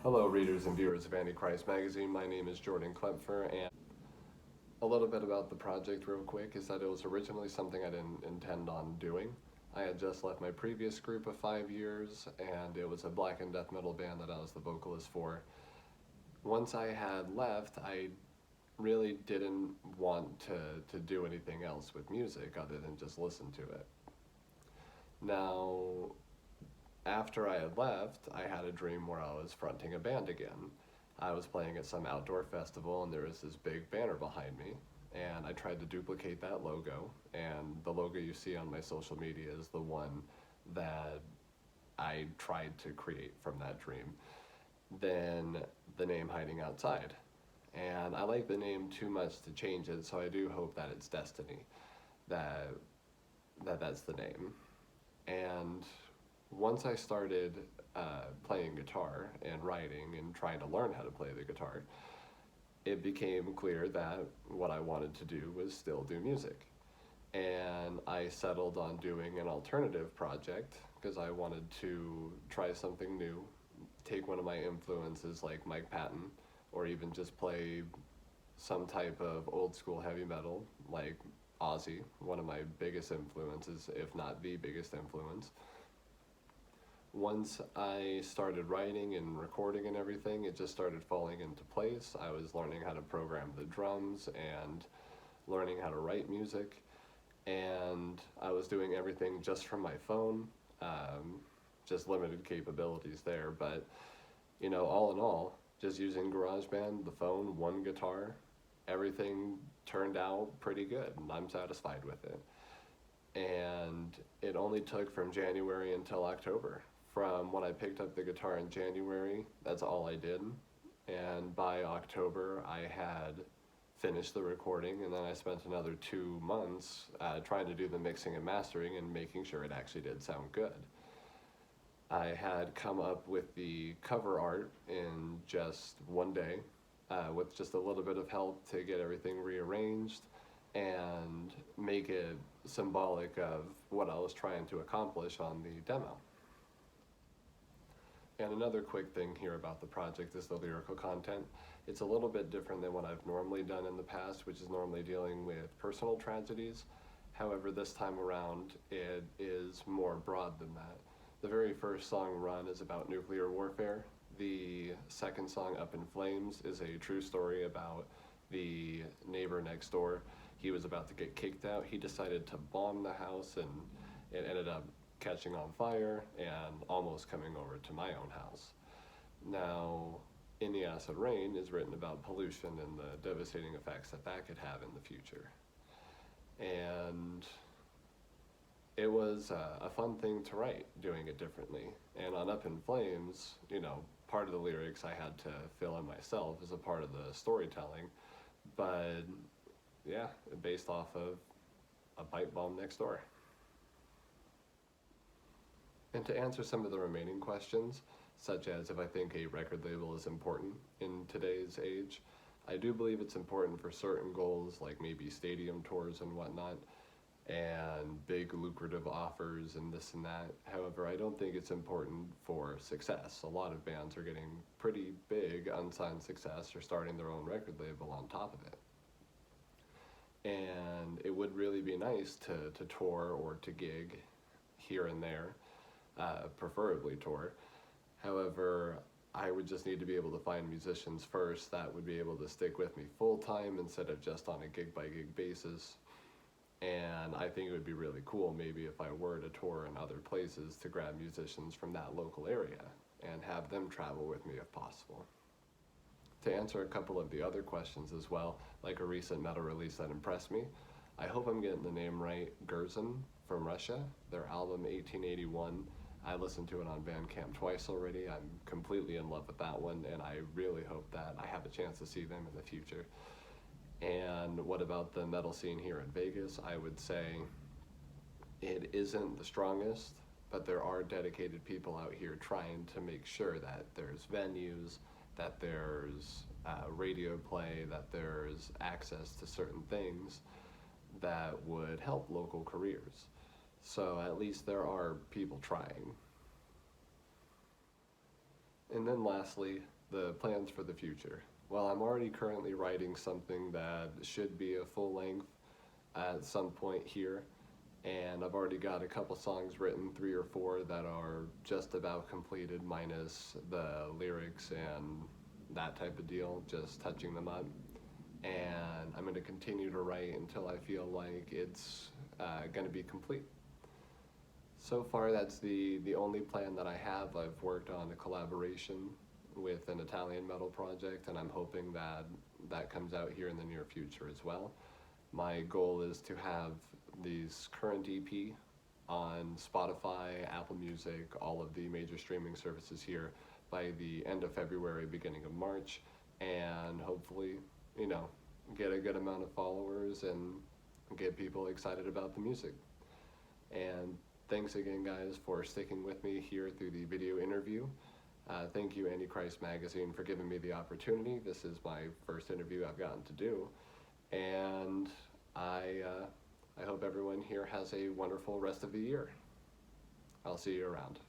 Hello, readers and viewers of Antichrist magazine. My name is Jordan Klepfer, and a little bit about the project, real quick, is that it was originally something I didn't intend on doing. I had just left my previous group of 5 years, and it was a black and death metal band that I was the vocalist for. Once I had left, I really didn't want to do anything else with music other than just listen to it. Now, after I had left, I had a dream where I was fronting a band again. I was playing at some outdoor festival and there was this big banner behind me, and I tried to duplicate that logo, and the logo you see on my social media is the one that I tried to create from that dream. Then the name Hiding Outside. And I like the name too much to change it, so I do hope that it's destiny, that that's the name. And once I started playing guitar and writing and trying to learn how to play the guitar, it became clear that what I wanted to do was still do music. And I settled on doing an alternative project because I wanted to try something new, take one of my influences like Mike Patton, or even just play some type of old school heavy metal like Ozzy, one of my biggest influences, if not the biggest influence. Once I started writing and recording and everything, it just started falling into place. I was learning how to program the drums and learning how to write music, and I was doing everything just from my phone, just limited capabilities there, but all in all, just using GarageBand, the phone, one guitar, everything turned out pretty good, and I'm satisfied with it. And it only took from January until October. From when I picked up the guitar in January, that's all I did. And by October, I had finished the recording, and then I spent another 2 months trying to do the mixing and mastering and making sure it actually did sound good. I had come up with the cover art in just one day, with just a little bit of help to get everything rearranged and make it symbolic of what I was trying to accomplish on the demo. And another quick thing here about the project is the lyrical content. It's a little bit different than what I've normally done in the past, which is normally dealing with personal tragedies. However, this time around, it is more broad than that. The very first song, Run, is about nuclear warfare. The second song, Up in Flames, is a true story about the neighbor next door. He was about to get kicked out. He decided to bomb the house, and it ended up catching on fire and almost coming over to my own house. Now, In the Acid Rain is written about pollution and the devastating effects that that could have in the future. And it was a fun thing to write, doing it differently. And on Up in Flames, part of the lyrics I had to fill in myself as a part of the storytelling. But yeah, based off of a pipe bomb next door. And to answer some of the remaining questions, such as if I think a record label is important in today's age, I do believe it's important for certain goals, like maybe stadium tours and whatnot, and big lucrative offers and this and that. However, I don't think it's important for success. A lot of bands are getting pretty big unsigned success or starting their own record label on top of it. And it would really be nice to tour or to gig here and there, preferably tour. However, I would just need to be able to find musicians first that would be able to stick with me full time instead of just on a gig by gig basis. And I think it would be really cool maybe if I were to tour in other places to grab musicians from that local area and have them travel with me if possible. To answer a couple of the other questions as well, like a recent metal release that impressed me, I hope I'm getting the name right, Gurzon from Russia, their album 1881. I listened to it on Bandcamp twice already. I'm completely in love with that one, and I really hope that I have a chance to see them in the future. And what about the metal scene here in Vegas? I would say it isn't the strongest, but there are dedicated people out here trying to make sure that there's venues, that there's radio play, that there's access to certain things that would help local careers. So at least there are people trying. And then lastly, the plans for the future. Well, I'm already currently writing something that should be a full length at some point here, and I've already got a couple songs written, 3 or 4 that are just about completed, minus the lyrics and that type of deal, just touching them up. And I'm going to continue to write until I feel like it's going to be complete. So far, that's the only plan that I have. I've worked on a collaboration with an Italian metal project, and I'm hoping that that comes out here in the near future as well. My goal is to have this current EP on Spotify, Apple Music, all of the major streaming services here by the end of February, beginning of March, and hopefully, you know, get a good amount of followers and get people excited about the music. And thanks again, guys, for sticking with me here through the video interview. Thank you, Antichrist Magazine, for giving me the opportunity. This is my first interview I've gotten to do, and I hope everyone here has a wonderful rest of the year. I'll see you around.